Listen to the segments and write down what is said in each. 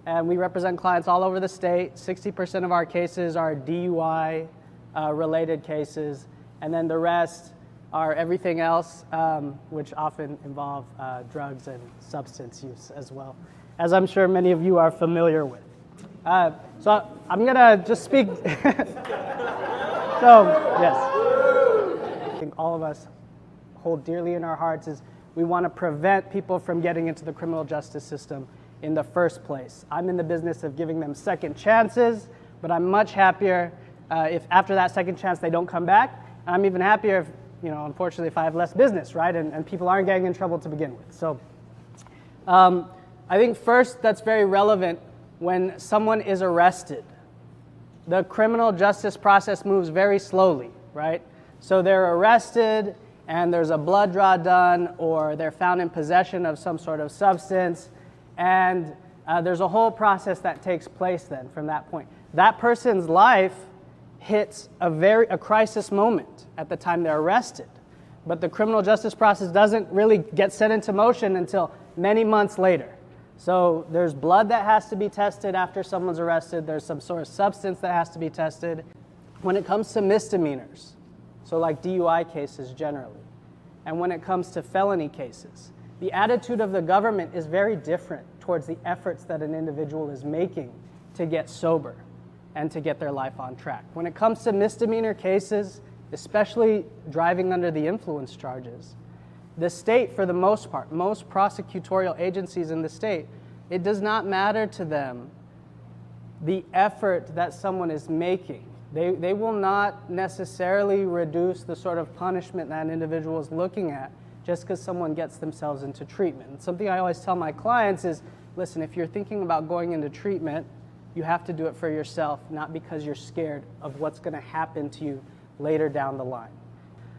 and we represent clients all over the state. 60% of our cases are DUI related cases, and then the rest are everything else, which often involve drugs and substance use as well, as I'm sure many of you are familiar with. So I'm gonna just speak. So yes, I think all of us hold dearly in our hearts is we want to prevent people from getting into the criminal justice system in the first place. I'm in the business of giving them second chances, but I'm much happier if after that second chance they don't come back. And I'm even happier if, unfortunately, if I have less business, right? And people aren't getting in trouble to begin with. So I think first that's very relevant when someone is arrested. The criminal justice process moves very slowly, right? So they're arrested and there's a blood draw done, or they're found in possession of some sort of substance, and there's a whole process that takes place then from that point. That person's life hits a crisis moment at the time they're arrested, but the criminal justice process doesn't really get set into motion until many months later. So there's blood that has to be tested after someone's arrested. There's some sort of substance that has to be tested. When it comes to misdemeanors, so like DUI cases generally, and when it comes to felony cases, the attitude of the government is very different towards the efforts that an individual is making to get sober and to get their life on track. When it comes to misdemeanor cases, especially driving under the influence charges, the state, for the most part, most prosecutorial agencies in the state, it does not matter to them the effort that someone is making. They will not necessarily reduce the sort of punishment that an individual is looking at just because someone gets themselves into treatment. And something I always tell my clients is, listen, if you're thinking about going into treatment, you have to do it for yourself, not because you're scared of what's going to happen to you later down the line.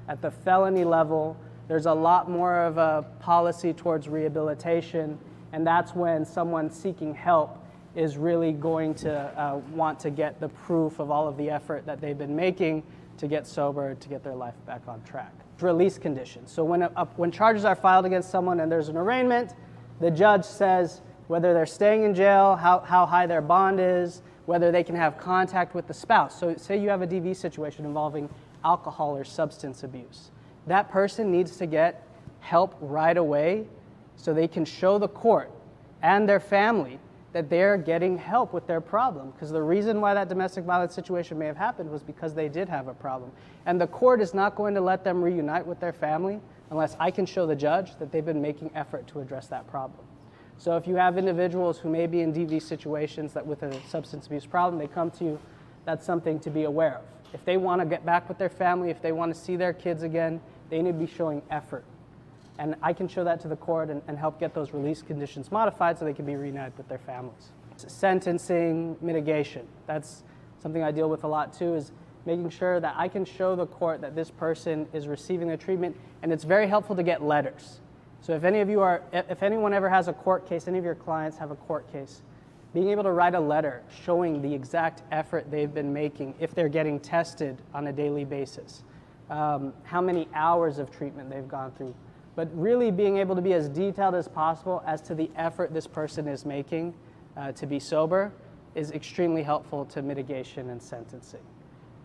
At the felony level, there's a lot more of a policy towards rehabilitation, and that's when someone seeking help is really going to want to get the proof of all of the effort that they've been making to get sober, to get their life back on track. Release conditions. So when charges are filed against someone and there's an arraignment, the judge says whether they're staying in jail, how high their bond is, whether they can have contact with the spouse. So say you have a DV situation involving alcohol or substance abuse. That person needs to get help right away so they can show the court and their family that they're getting help with their problem, because the reason why that domestic violence situation may have happened was because they did have a problem. And the court is not going to let them reunite with their family unless I can show the judge that they've been making effort to address that problem. So if you have individuals who may be in DV situations that with a substance abuse problem, they come to you, that's something to be aware of. If they want to get back with their family, if they want to see their kids again, they need to be showing effort. And I can show that to the court and help get those release conditions modified so they can be reunited with their families. Sentencing, mitigation. That's something I deal with a lot too, is making sure that I can show the court that this person is receiving the treatment, and it's very helpful to get letters. So if anyone ever has a court case, any of your clients have a court case, being able to write a letter showing the exact effort they've been making if they're getting tested on a daily basis, how many hours of treatment they've gone through, but really being able to be as detailed as possible as to the effort this person is making to be sober is extremely helpful to mitigation and sentencing.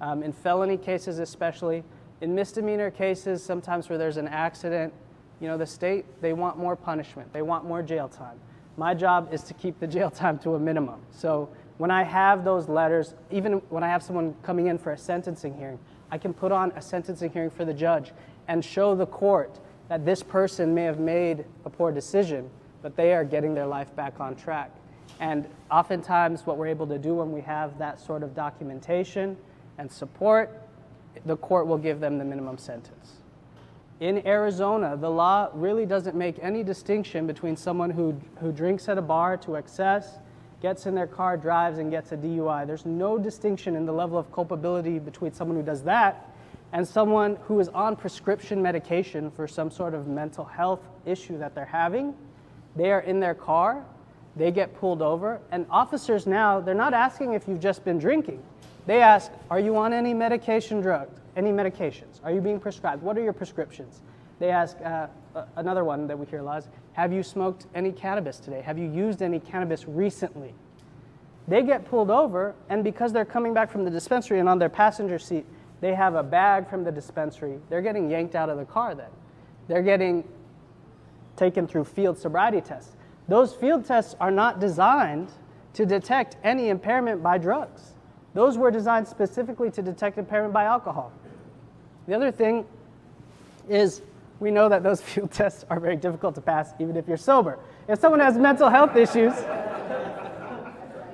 In felony cases especially, in misdemeanor cases, sometimes where there's an accident, the state, they want more punishment, they want more jail time. My job is to keep the jail time to a minimum. So when I have those letters, even when I have someone coming in for a sentencing hearing, I can put on a sentencing hearing for the judge and show the court that this person may have made a poor decision, but they are getting their life back on track. And oftentimes what we're able to do when we have that sort of documentation and support, the court will give them the minimum sentence. In Arizona, the law really doesn't make any distinction between someone who drinks at a bar to excess, gets in their car, drives, and gets a DUI. There's no distinction in the level of culpability between someone who does that and someone who is on prescription medication for some sort of mental health issue that they're having. They are in their car, they get pulled over, and officers now, they're not asking if you've just been drinking. They ask, are you on any medications? Are you being prescribed? What are your prescriptions? They ask, another one that we hear a lot is, have you smoked any cannabis today? Have you used any cannabis recently? They get pulled over, and because they're coming back from the dispensary and on their passenger seat, they have a bag from the dispensary, they're getting yanked out of the car then. They're getting taken through field sobriety tests. Those field tests are not designed to detect any impairment by drugs. Those were designed specifically to detect impairment by alcohol. The other thing is we know that those field tests are very difficult to pass even if you're sober. If someone has mental health issues,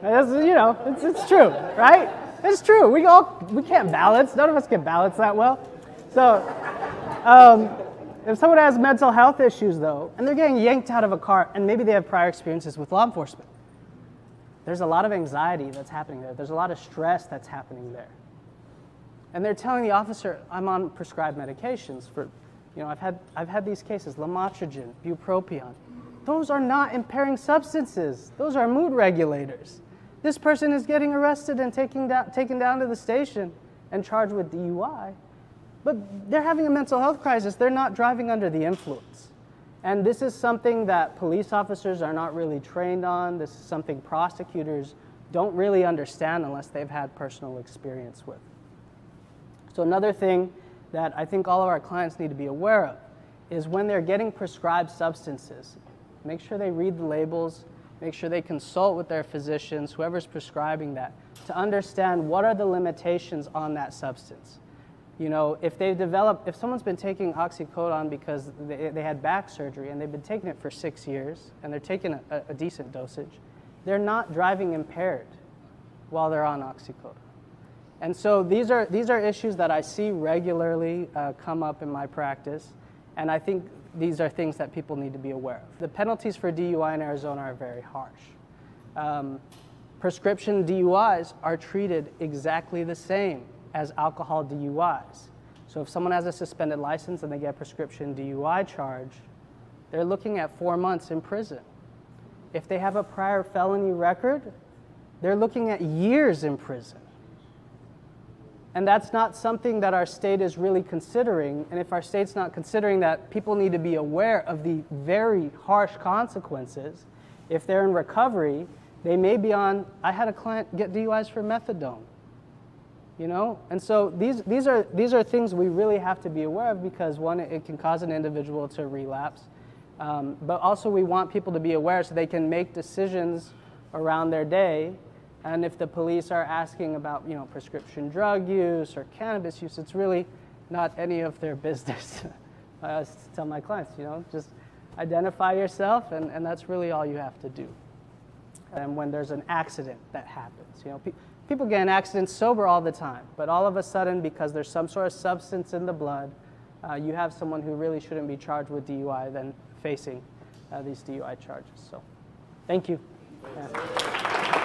it's true, right? It's true. We can't balance. None of us can balance that well. So if someone has mental health issues, though, and they're getting yanked out of a car, and maybe they have prior experiences with law enforcement, there's a lot of anxiety that's happening there. There's a lot of stress that's happening there. And they're telling the officer, I'm on prescribed medications for, I've had these cases, lamotrigine, bupropion. Those are not impairing substances. Those are mood regulators. This person is getting arrested and taken down to the station and charged with DUI, but they're having a mental health crisis. They're not driving under the influence. And this is something that police officers are not really trained on. This is something prosecutors don't really understand unless they've had personal experience with. So another thing that I think all of our clients need to be aware of is when they're getting prescribed substances, make sure they read the labels, make sure they consult with their physicians, whoever's prescribing that, to understand what are the limitations on that substance. If someone's been taking oxycodone because they had back surgery and they've been taking it for 6 years and they're taking a decent dosage, they're not driving impaired while they're on oxycodone. And so these are issues that I see regularly come up in my practice, and I think these are things that people need to be aware of. The penalties for DUI in Arizona are very harsh. Prescription DUIs are treated exactly the same as alcohol DUIs. So if someone has a suspended license and they get a prescription DUI charge, they're looking at 4 months in prison. If they have a prior felony record, they're looking at years in prison. And that's not something that our state is really considering. And if our state's not considering that, people need to be aware of the very harsh consequences. If they're in recovery, they may be on, I had a client get DUIs for methadone. And so these are things we really have to be aware of because, one, it can cause an individual to relapse. But also we want people to be aware so they can make decisions around their day. And if the police are asking about, prescription drug use or cannabis use, it's really not any of their business. I always tell my clients, just identify yourself, and that's really all you have to do. And when there's an accident that happens, people get in accidents sober all the time, but all of a sudden, because there's some sort of substance in the blood, you have someone who really shouldn't be charged with DUI then facing these DUI charges. So, thank you. Yeah.